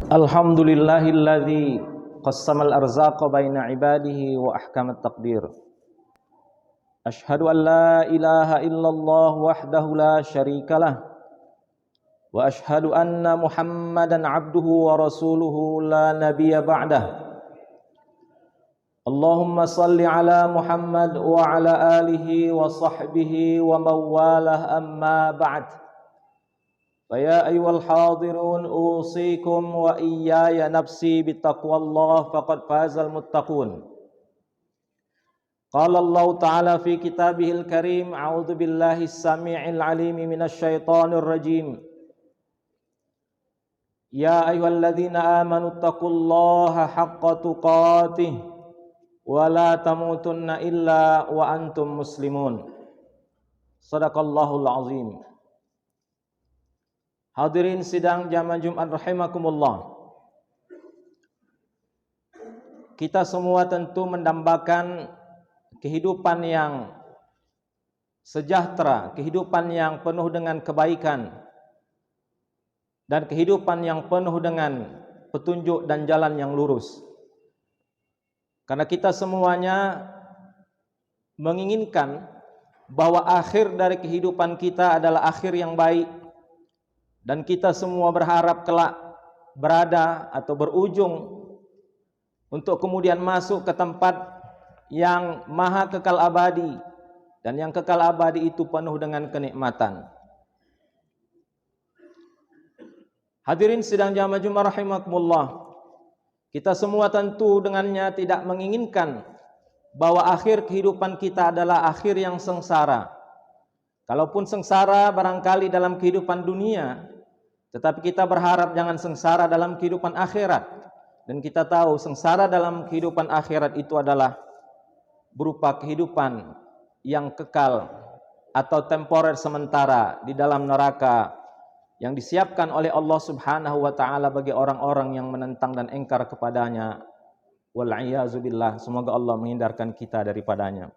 Alhamdulillahilladzi qassamal arzaqa baina ibadihi wa ahkamat taqdir. Ashhadu an la ilaha illallah wahdahu la syarikalah wa ashhadu anna Muhammadan abduhu wa rasuluhu la nabiyya ba'dah. Allahumma salli ala Muhammad wa ala alihi wa sahbihi wa mawalah amma ba'd. Faya ayyuhal hadirun usikum wa iyaya nafsi bittaqwallah faqad fazal muttaqun. Qala Allah Ta'ala fi kitabihil karim, a'udzu billahi as-sami'il 'alim minasy syaithanir rajim. Ya ayyuhalladzina amanu taqullaha haqqa tuqatih wa la tamutunna illa wa antum muslimun. Shadaqallahul azim. Hadirin sidang jamaah Jumat rahimakumullah. Kita semua tentu mendambakan kehidupan yang sejahtera, kehidupan yang penuh dengan kebaikan, dan kehidupan yang penuh dengan petunjuk dan jalan yang lurus. Karena kita semuanya menginginkan bahwa akhir dari kehidupan kita adalah akhir yang baik, dan kita semua berharap kelak berada atau berujung untuk kemudian masuk ke tempat yang maha kekal abadi, dan yang kekal abadi itu penuh dengan kenikmatan. Hadirin sidang jamaah Jumat rahimakumullah, kita semua tentu dengannya tidak menginginkan bahwa akhir kehidupan kita adalah akhir yang sengsara. Kalaupun sengsara barangkali dalam kehidupan dunia, tetapi kita berharap jangan sengsara dalam kehidupan akhirat. Dan kita tahu sengsara dalam kehidupan akhirat itu adalah berupa kehidupan yang kekal atau temporer sementara di dalam neraka yang disiapkan oleh Allah Subhanahu wa taala bagi orang-orang yang menentang dan engkar kepadanya. Wal'iyazubillah, semoga Allah menghindarkan kita daripadanya.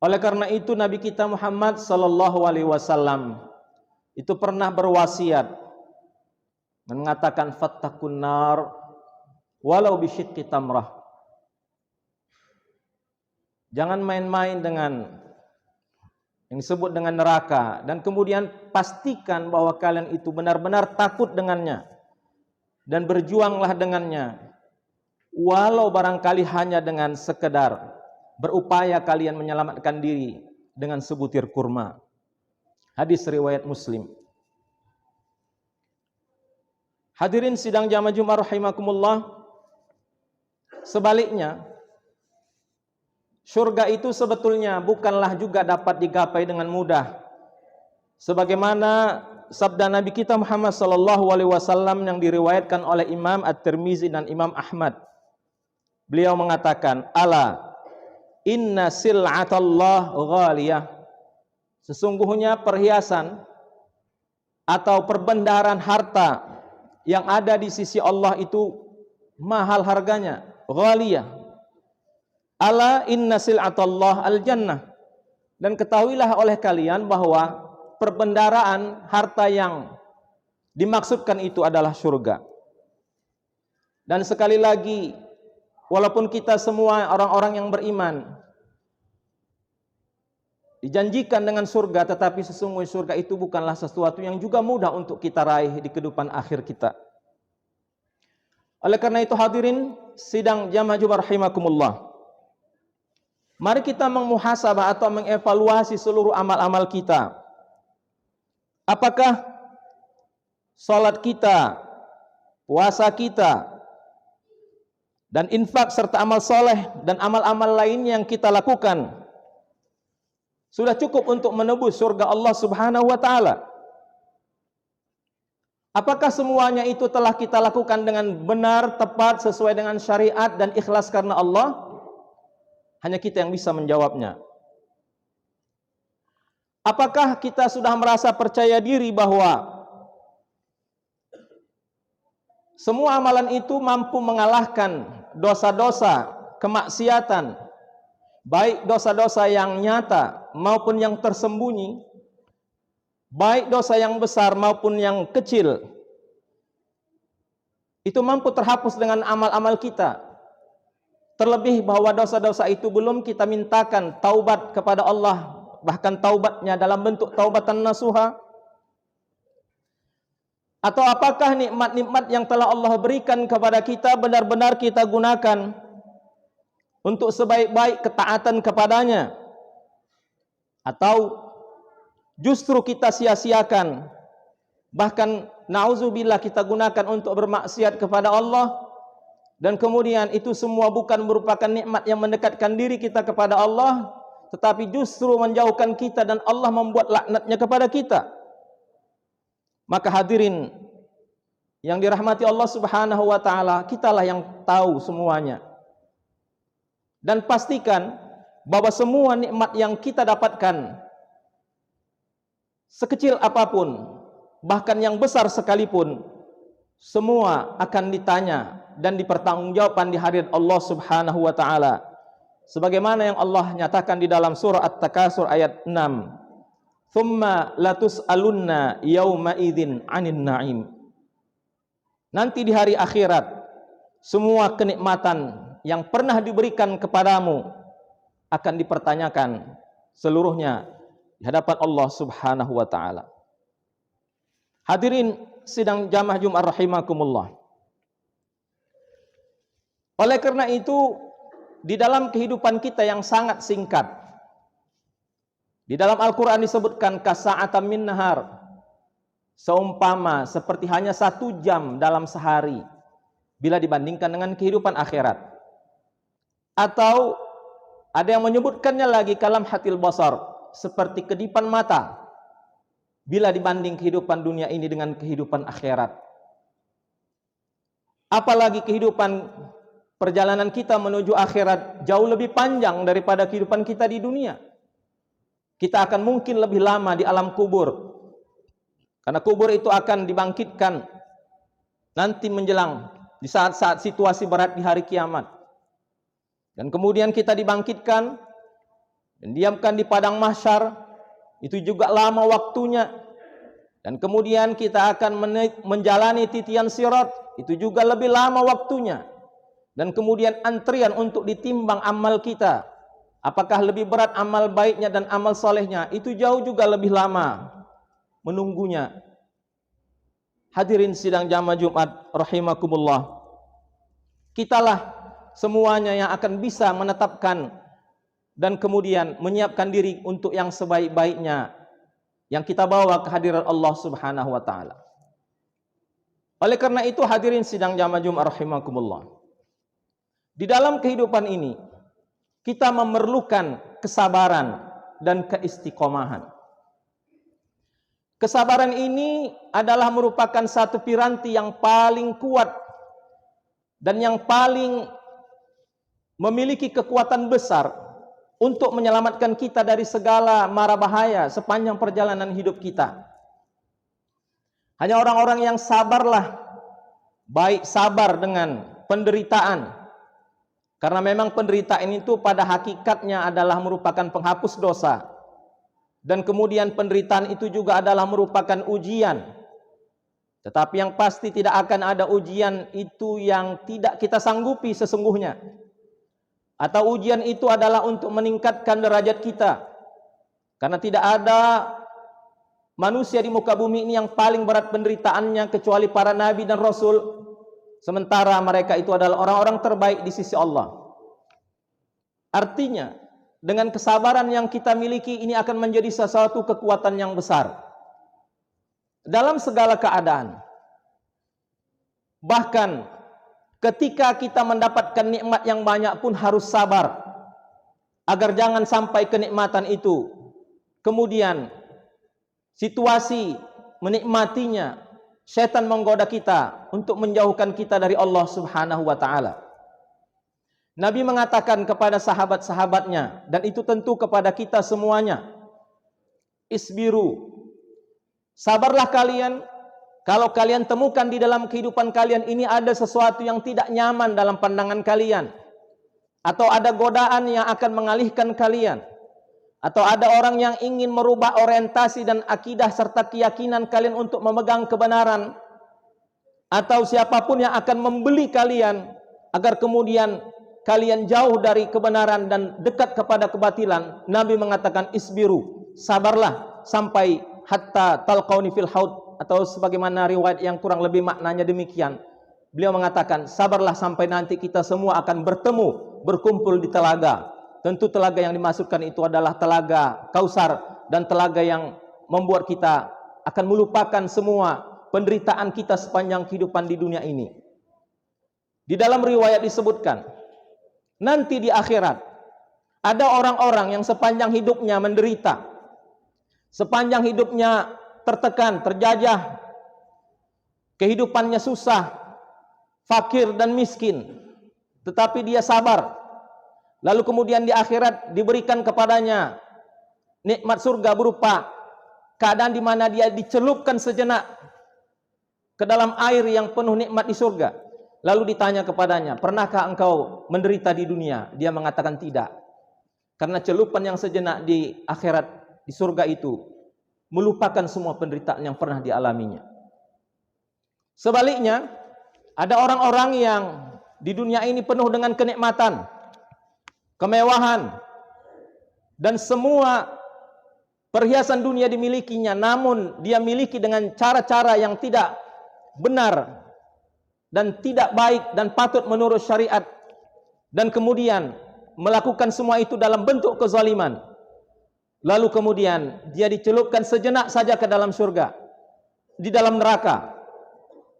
Oleh karena itu Nabi kita Muhammad sallallahu alaihi wasallam itu pernah berwasiat mengatakan fattaqun nar walau bisyiqqi tamrah. Jangan main-main dengan yang disebut dengan neraka, dan kemudian pastikan bahwa kalian itu benar-benar takut dengannya dan berjuanglah dengannya, walau barangkali hanya dengan sekedar berupaya kalian menyelamatkan diri dengan sebutir kurma. Hadis riwayat Muslim. Hadirin sidang jamaah Jumat rahimakumullah, sebaliknya surga itu sebetulnya bukanlah juga dapat digapai dengan mudah. Sebagaimana sabda Nabi kita Muhammad sallallahu alaihi wasallam yang diriwayatkan oleh Imam At-Tirmizi dan Imam Ahmad. Beliau mengatakan, "Ala inna sil'atallah ghaliyah." Sesungguhnya perhiasan atau perbendaharaan harta yang ada di sisi Allah itu mahal harganya, ghaliyah. Ala inna sil'atallah al-jannah. Dan ketahuilah oleh kalian bahwa perbendaharaan harta yang dimaksudkan itu adalah surga. Dan sekali lagi, walaupun kita semua orang-orang yang beriman dijanjikan dengan surga, tetapi sesungguhnya surga itu bukanlah sesuatu yang juga mudah untuk kita raih di kehidupan akhir kita. Oleh karena itu hadirin sidang jamaah Jumat rahimakumullah, mari kita memuhasabah atau mengevaluasi seluruh amal-amal kita. Apakah salat kita, puasa kita, dan infak serta amal soleh dan amal-amal lain yang kita lakukan sudah cukup untuk menebus surga Allah Subhanahu wa taala? Apakah semuanya itu telah kita lakukan dengan benar, tepat, sesuai dengan syariat dan ikhlas karena Allah? Hanya kita yang bisa menjawabnya. Apakah kita sudah merasa percaya diri bahwa semua amalan itu mampu mengalahkan dosa-dosa, kemaksiatan, baik dosa-dosa yang nyata maupun yang tersembunyi, baik dosa yang besar maupun yang kecil, itu mampu terhapus dengan amal-amal kita. Terlebih bahwa dosa-dosa itu belum kita mintakan taubat kepada Allah, bahkan taubatnya dalam bentuk taubatan nasuha. Atau apakah nikmat-nikmat yang telah Allah berikan kepada kita benar-benar kita gunakan untuk sebaik-baik ketaatan kepadanya, atau justru kita sia-siakan, bahkan na'udzubillah kita gunakan untuk bermaksiat kepada Allah, dan kemudian itu semua bukan merupakan nikmat yang mendekatkan diri kita kepada Allah, tetapi justru menjauhkan kita dan Allah membuat laknatnya kepada kita. Maka hadirin yang dirahmati Allah Subhanahu wa taala, kitalah yang tahu semuanya. Dan pastikan bahwa semua nikmat yang kita dapatkan, sekecil apapun, bahkan yang besar sekalipun, semua akan ditanya dan dipertanggungjawabkan di hadirat Allah Subhanahu wa taala. Sebagaimana yang Allah nyatakan di dalam surah At-Takasur ayat 6. Tsumma latus'alunna yauma idzin 'anin na'im. Nanti di hari akhirat, semua kenikmatan yang pernah diberikan kepadamu akan dipertanyakan seluruhnya di hadapan Allah Subhanahu wa taala. Hadirin sidang jamaah Jumat rahimakumullah. Oleh karena itu, di dalam kehidupan kita yang sangat singkat, di dalam Al-Quran disebutkan kasa'atan min nahar, seumpama seperti hanya 1 jam dalam sehari bila dibandingkan dengan kehidupan akhirat. Atau ada yang menyebutkannya lagi kalam hatil basar, seperti kedipan mata bila dibanding kehidupan dunia ini dengan kehidupan akhirat. Apalagi kehidupan perjalanan kita menuju akhirat jauh lebih panjang daripada kehidupan kita di dunia. Kita akan mungkin lebih lama di alam kubur, karena kubur itu akan dibangkitkan nanti menjelang di saat-saat situasi berat di hari kiamat. Dan kemudian kita dibangkitkan dan diamkan di padang mahsyar, itu juga lama waktunya. Dan kemudian kita akan menjalani titian sirat, itu juga lebih lama waktunya. Dan kemudian antrian untuk ditimbang amal kita, apakah lebih berat amal baiknya dan amal solehnya, itu jauh juga lebih lama menunggunya. Hadirin sidang jamaah Jumat rahimakumullah, kitalah semuanya yang akan bisa menetapkan dan kemudian menyiapkan diri untuk yang sebaik-baiknya yang kita bawa ke hadirat Allah Subhanahu wa taala. Oleh karena itu hadirin sidang jamaah Jumat rahimakumullah, di dalam kehidupan ini kita memerlukan kesabaran dan keistiqomahan. Kesabaran ini adalah merupakan satu piranti yang paling kuat dan yang paling memiliki kekuatan besar untuk menyelamatkan kita dari segala mara bahaya sepanjang perjalanan hidup kita. Hanya orang-orang yang sabarlah, baik sabar dengan penderitaan, karena memang penderitaan itu pada hakikatnya adalah merupakan penghapus dosa. Dan kemudian penderitaan itu juga adalah merupakan ujian. Tetapi yang pasti tidak akan ada ujian itu yang tidak kita sanggupi sesungguhnya. Atau ujian itu adalah untuk meningkatkan derajat kita. Karena tidak ada manusia di muka bumi ini yang paling berat penderitaannya kecuali para nabi dan rasul. Sementara mereka itu adalah orang-orang terbaik di sisi Allah. Artinya, dengan kesabaran yang kita miliki ini akan menjadi sesuatu kekuatan yang besar dalam segala keadaan. Bahkan ketika kita mendapatkan nikmat yang banyak pun harus sabar, agar jangan sampai kenikmatan itu kemudian situasi menikmatinya, syaitan menggoda kita untuk menjauhkan kita dari Allah Subhanahu wa taala. Nabi mengatakan kepada sahabat-sahabatnya, dan itu tentu kepada kita semuanya, isbiru, sabarlah kalian. Kalau kalian temukan di dalam kehidupan kalian ini ada sesuatu yang tidak nyaman dalam pandangan kalian, atau ada godaan yang akan mengalihkan kalian, atau ada orang yang ingin merubah orientasi dan akidah serta keyakinan kalian untuk memegang kebenaran, atau siapapun yang akan membeli kalian agar kemudian kalian jauh dari kebenaran dan dekat kepada kebatilan, Nabi mengatakan isbiru, sabarlah sampai hatta talqauni fil haud, atau sebagaimana riwayat yang kurang lebih maknanya demikian. Beliau mengatakan sabarlah sampai nanti kita semua akan bertemu, berkumpul di telaga. Tentu telaga yang dimaksudkan itu adalah telaga Kausar, dan telaga yang membuat kita akan melupakan semua penderitaan kita sepanjang kehidupan di dunia ini. Di dalam riwayat disebutkan, nanti di akhirat ada orang-orang yang sepanjang hidupnya menderita, sepanjang hidupnya tertekan, terjajah, kehidupannya susah, fakir dan miskin, tetapi dia sabar. Lalu kemudian di akhirat diberikan kepadanya nikmat surga berupa keadaan di mana dia dicelupkan sejenak ke dalam air yang penuh nikmat di surga. Lalu ditanya kepadanya, pernahkah engkau menderita di dunia? Dia mengatakan tidak. Karena celupan yang sejenak di akhirat, di surga itu, melupakan semua penderitaan yang pernah dialaminya. Sebaliknya, ada orang-orang yang di dunia ini penuh dengan kenikmatan, kemewahan, dan semua perhiasan dunia dimilikinya, namun dia miliki dengan cara-cara yang tidak benar dan tidak baik dan patut menurut syariat, dan kemudian melakukan semua itu dalam bentuk kezaliman. Lalu kemudian dia dicelupkan sejenak saja ke dalam surga, di dalam neraka.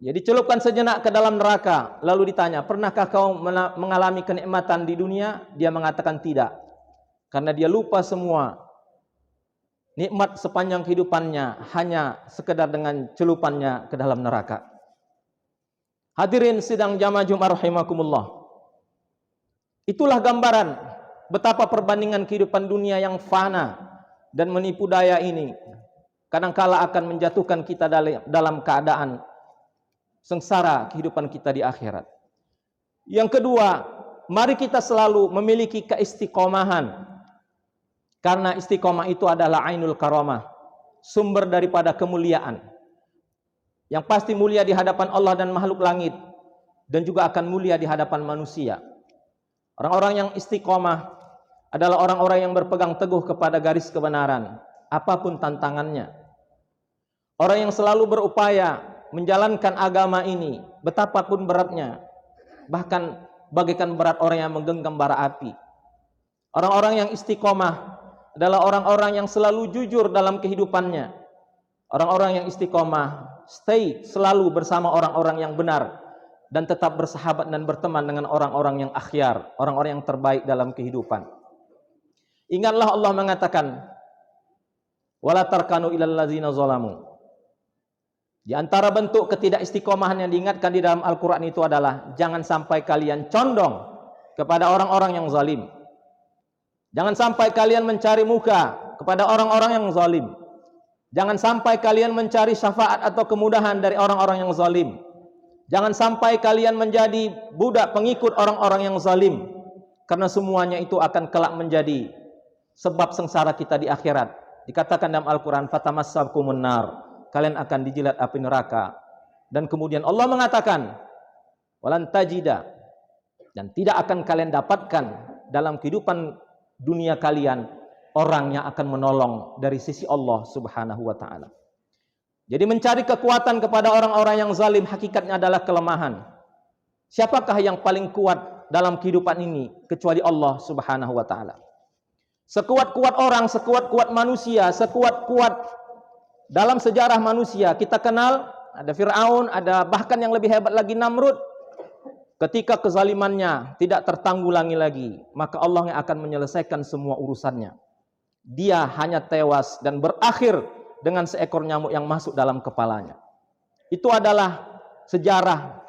Dia dicelupkan sejenak ke dalam neraka. Lalu ditanya, pernahkah kau mengalami kenikmatan di dunia? Dia mengatakan tidak, karena dia lupa semua nikmat sepanjang kehidupannya hanya sekedar dengan celupannya ke dalam neraka. Hadirin sidang jamaah Jumat rahimakumullah. Itulah gambaran betapa perbandingan kehidupan dunia yang fana dan menipu daya ini kadangkala akan menjatuhkan kita dalam keadaan sengsara kehidupan kita di akhirat. Yang kedua, mari kita selalu memiliki keistiqomahan. Karena istiqomah itu adalah ainul karamah, sumber daripada kemuliaan. Yang pasti mulia di hadapan Allah dan makhluk langit, dan juga akan mulia di hadapan manusia. Orang-orang yang istiqomah adalah orang-orang yang berpegang teguh kepada garis kebenaran, apapun tantangannya. Orang yang selalu berupaya menjalankan agama ini, betapapun beratnya, bahkan bagaikan berat orang yang menggenggam bara api. Orang-orang yang istiqomah adalah orang-orang yang selalu jujur dalam kehidupannya. Orang-orang yang istiqomah stay selalu bersama orang-orang yang benar dan tetap bersahabat dan berteman dengan orang-orang yang akhyar, orang-orang yang terbaik dalam kehidupan. Ingatlah Allah mengatakan, wala tarkanu ilal ladzina zalamu. Di antara bentuk ketidakistiqomahan yang diingatkan di dalam Al-Qur'an itu adalah jangan sampai kalian condong kepada orang-orang yang zalim. Jangan sampai kalian mencari muka kepada orang-orang yang zalim. Jangan sampai kalian mencari syafaat atau kemudahan dari orang-orang yang zalim. Jangan sampai kalian menjadi budak pengikut orang-orang yang zalim, karena semuanya itu akan kelak menjadi sebab sengsara kita di akhirat. Dikatakan dalam Al-Quran, fatamassakumun nar, kalian akan dijilat api neraka. Dan kemudian Allah mengatakan, walan tajida, dan tidak akan kalian dapatkan dalam kehidupan dunia kalian orang yang akan menolong dari sisi Allah Subhanahu wa taala. Jadi mencari kekuatan kepada orang-orang yang zalim hakikatnya adalah kelemahan. Siapakah yang paling kuat dalam kehidupan ini kecuali Allah Subhanahu wa taala? Sekuat-kuat orang, sekuat-kuat manusia, sekuat-kuat dalam sejarah manusia kita kenal, ada Fir'aun, ada bahkan yang lebih hebat lagi Namrud. Ketika kezalimannya tidak tertanggulangi lagi, maka Allah yang akan menyelesaikan semua urusannya. Dia hanya tewas dan berakhir dengan seekor nyamuk yang masuk dalam kepalanya. Itu adalah sejarah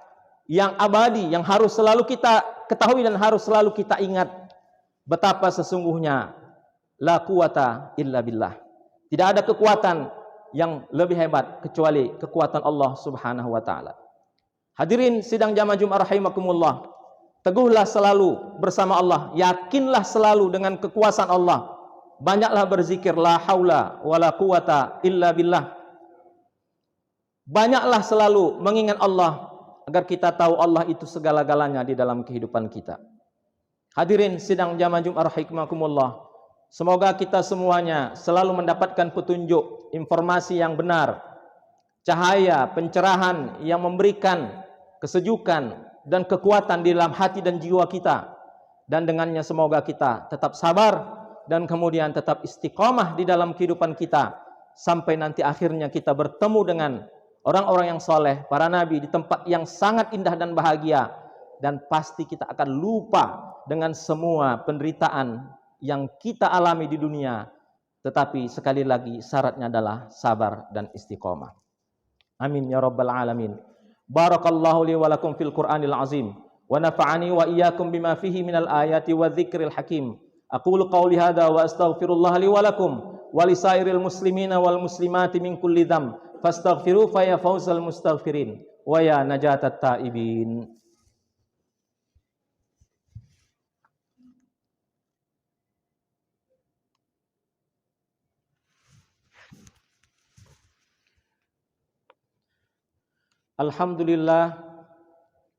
yang abadi, yang harus selalu kita ketahui dan harus selalu kita ingat. Betapa sesungguhnya la quwata illa billah. Tidak ada kekuatan yang lebih hebat kecuali kekuatan Allah Subhanahu wa taala. Hadirin sidang jamaah Jumat rahimakumullah. Teguhlah selalu bersama Allah, yakinlah selalu dengan kekuasaan Allah. Banyaklah berzikir la haula wala quwata illa billah. Banyaklah selalu mengingat Allah agar kita tahu Allah itu segala-galanya di dalam kehidupan kita. Hadirin sidang jamaah Jumat rahimakumullah. Semoga kita semuanya selalu mendapatkan petunjuk, informasi yang benar, cahaya, pencerahan yang memberikan kesejukan dan kekuatan di dalam hati dan jiwa kita. Dan dengannya semoga kita tetap sabar dan kemudian tetap istiqamah di dalam kehidupan kita sampai nanti akhirnya kita bertemu dengan orang-orang yang soleh, para nabi di tempat yang sangat indah dan bahagia, dan pasti kita akan lupa dengan semua penderitaan yang kita alami di dunia. Tetapi sekali lagi syaratnya adalah sabar dan istiqamah. Amin ya rabbal alamin. Barakallahu li wa lakum fil Qur'anil azim wa nafa'ani wa iyyakum bima fihi minal ayati wa dzikril hakim. Aqulu qawli hadza wa astaghfirullah li wa lakum wa lisairil muslimina wal muslimati min kulli dzamb fastaghfiru fa ya fawzal mustaghfirin wa ya najatat taibin. Alhamdulillah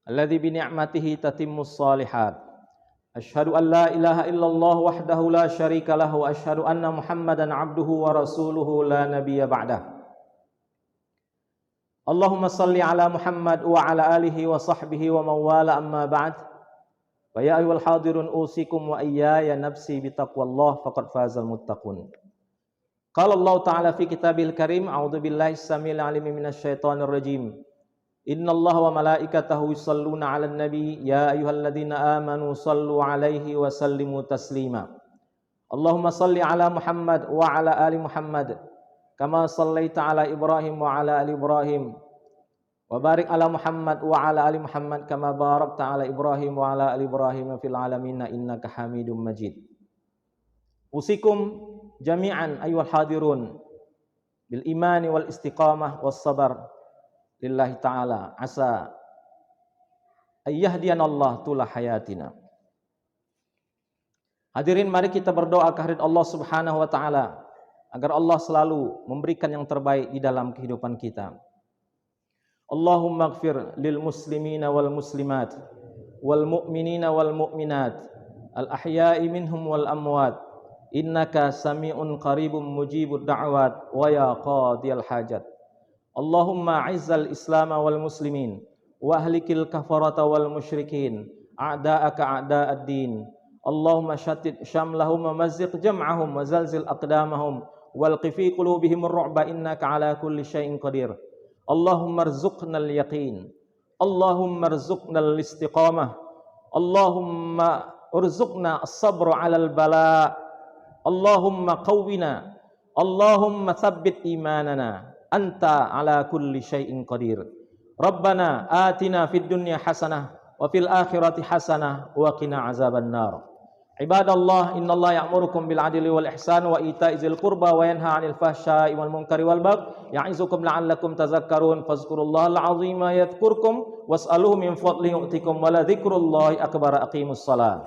alladzi bi ni'matihi tatimmus shalihat. Asyhadu an la ilaha illallah wahdahu la syarika lahu wa asyhadu anna Muhammadan abduhu wa rasuluhu la nabiyya ba'dah. Allahumma salli ala Muhammad wa ala alihi wa sahbihi wa mawala amma ba'd. Wa ya ayyuhal hadirun usikum wa iyaya nafsi bi taqwallah faqad fazal muttaqun. Qala Allah ta'ala fi kitabil karim a'udzu billahi samil alim minasy syaithanir rajim. Innallaha wa malaikatahu yusholluna 'alan nabi ya ayyuhalladzina amanu shallu 'alaihi wa sallimu taslima. Allahumma shalli 'ala Muhammad wa 'ala ali Muhammad kama shallaita 'ala Ibrahim wa 'ala ali Ibrahim wa barik 'ala Muhammad wa 'ala ali Muhammad kama barakta 'ala Ibrahim wa 'ala ali Ibrahim fil 'alamin innaka Hamidum Majid. Usikum jami'an ayyuhal hadirun bil imani wal istiqamah was sabar lillahi ta'ala asa ayyahdiyanallah tula hayatina. Hadirin, mari kita berdoa kehadirat Allah subhanahu wa ta'ala agar Allah selalu memberikan yang terbaik di dalam kehidupan kita. Allahumma ighfir lil muslimina wal muslimat wal mu'minina wal mu'minat al ahya'i minhum wal amwat innaka sami'un qaribun mujibud da'wat wa ya qadiyal hajat. Allahumma a'izzal Islam wal muslimin wa ahlikil kafarata wal musyrikin a'da'aka a'da'ad din. Allahumma shattit syamlahum wa mazziq jam'ahum wa zalzil aqdamahum walqi fi qulubihim ar-ru'ba innaka ala kulli syai'in qadir. Allahumma arzuqnal yaqin, Allahumma arzuqnal istiqamah, Allahumma urzuqna as-sabra 'alal bala, Allahumma qawwina, Allahumma thabbit imanana. Anta ala kulli syai'in qadir. Rabbana atina fid dunya hasanah wa fil akhirati hasanah wa qina azaban nar. Ibadallah, innallaha ya'murukum bil adli wal ihsan wa ita'izil qurba wa yanha 'anil fahsya'i wal munkari wal baghi ya'izukum la'allakum tadhakkarun. Fazkurullahal 'azima yadhkurkum was'aluhu min fadlihi yu'tikum wa la dzikrullahi akbar. Aqimus shalah.